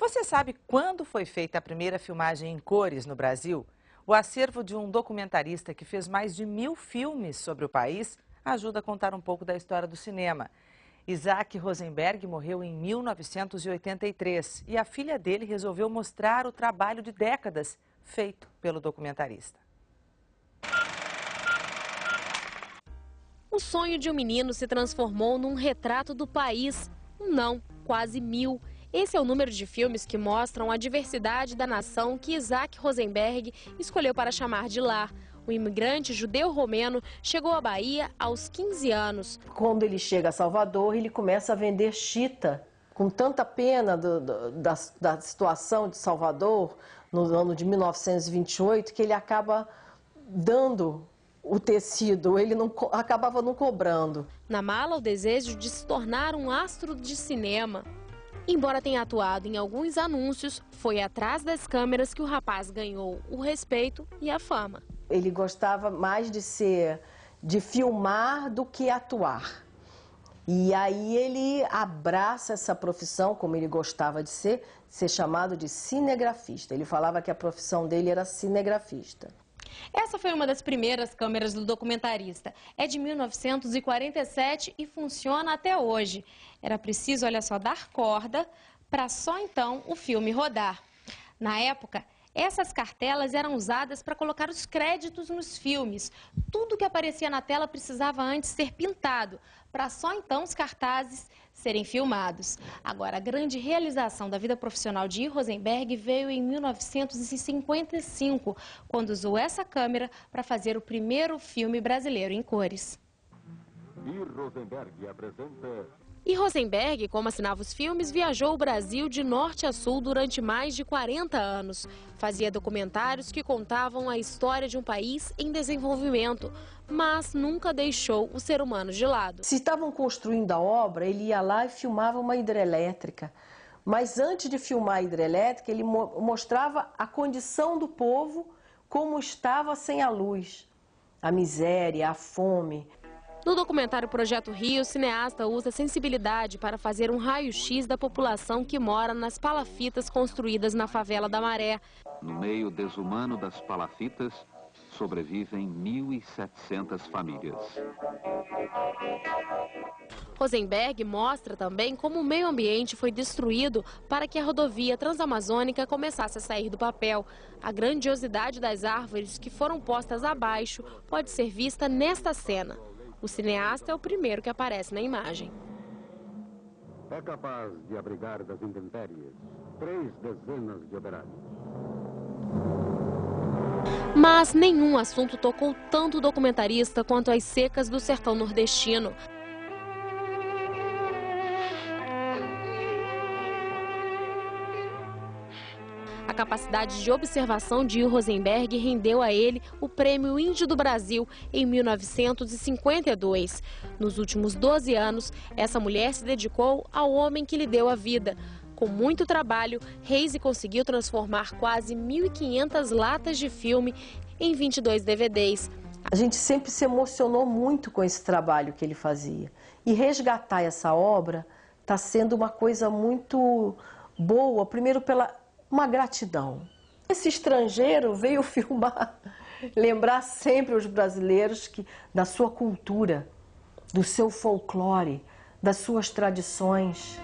Você sabe quando foi feita a primeira filmagem em cores no Brasil? O acervo de um documentarista que fez mais de 1000 filmes sobre o país ajuda a contar um pouco da história do cinema. Isaac Rosenberg morreu em 1983 e a filha dele resolveu mostrar o trabalho de décadas feito pelo documentarista. O sonho de um menino se transformou num retrato do país. Não, quase 1000. Esse é o número de filmes que mostram a diversidade da nação que Isaac Rosenberg escolheu para chamar de lar. O imigrante judeu-romeno chegou à Bahia aos 15 anos. Quando ele chega a Salvador, ele começa a vender chita. Com tanta pena da situação de Salvador, no ano de 1928, que ele acaba dando o tecido, ele acabava não cobrando. Na mala, o desejo de se tornar um astro de cinema. Embora tenha atuado em alguns anúncios, foi atrás das câmeras que o rapaz ganhou o respeito e a fama. Ele gostava mais de filmar do que atuar. E aí ele abraça essa profissão, como ele gostava de ser chamado de cinegrafista. Ele falava que a profissão dele era cinegrafista. Essa foi uma das primeiras câmeras do documentarista. É de 1947 e funciona até hoje. Era preciso, olha só, dar corda para só então o filme rodar. Na época, essas cartelas eram usadas para colocar os créditos nos filmes. Tudo que aparecia na tela precisava antes ser pintado, para só então os cartazes serem filmados. Agora, a grande realização da vida profissional de Rosenberg veio em 1955, quando usou essa câmera para fazer o primeiro filme brasileiro em cores. E Rosenberg, como assinava os filmes, viajou o Brasil de norte a sul durante mais de 40 anos. Fazia documentários que contavam a história de um país em desenvolvimento, mas nunca deixou o ser humano de lado. Se estavam construindo a obra, ele ia lá e filmava uma hidrelétrica. Mas antes de filmar a hidrelétrica, ele mostrava a condição do povo, como estava sem a luz, a miséria, a fome. No documentário Projeto Rio, o cineasta usa sensibilidade para fazer um raio-x da população que mora nas palafitas construídas na favela da Maré. No meio desumano das palafitas, sobrevivem 1.700 famílias. Rosenberg mostra também como o meio ambiente foi destruído para que a rodovia transamazônica começasse a sair do papel. A grandiosidade das árvores que foram postas abaixo pode ser vista nesta cena. O cineasta é o primeiro que aparece na imagem. É capaz de abrigar das intempéries 3 dezenas de operários. Mas nenhum assunto tocou tanto o documentarista quanto as secas do sertão nordestino. A capacidade de observação de Rosenberg rendeu a ele o Prêmio Índio do Brasil em 1952. Nos últimos 12 anos, essa mulher se dedicou ao homem que lhe deu a vida. Com muito trabalho, Reise conseguiu transformar quase 1.500 latas de filme em 22 DVDs. A gente sempre se emocionou muito com esse trabalho que ele fazia. E resgatar essa obra está sendo uma coisa muito boa, primeiro pela uma gratidão. Esse estrangeiro veio filmar, lembrar sempre os brasileiros da sua cultura, do seu folclore, das suas tradições.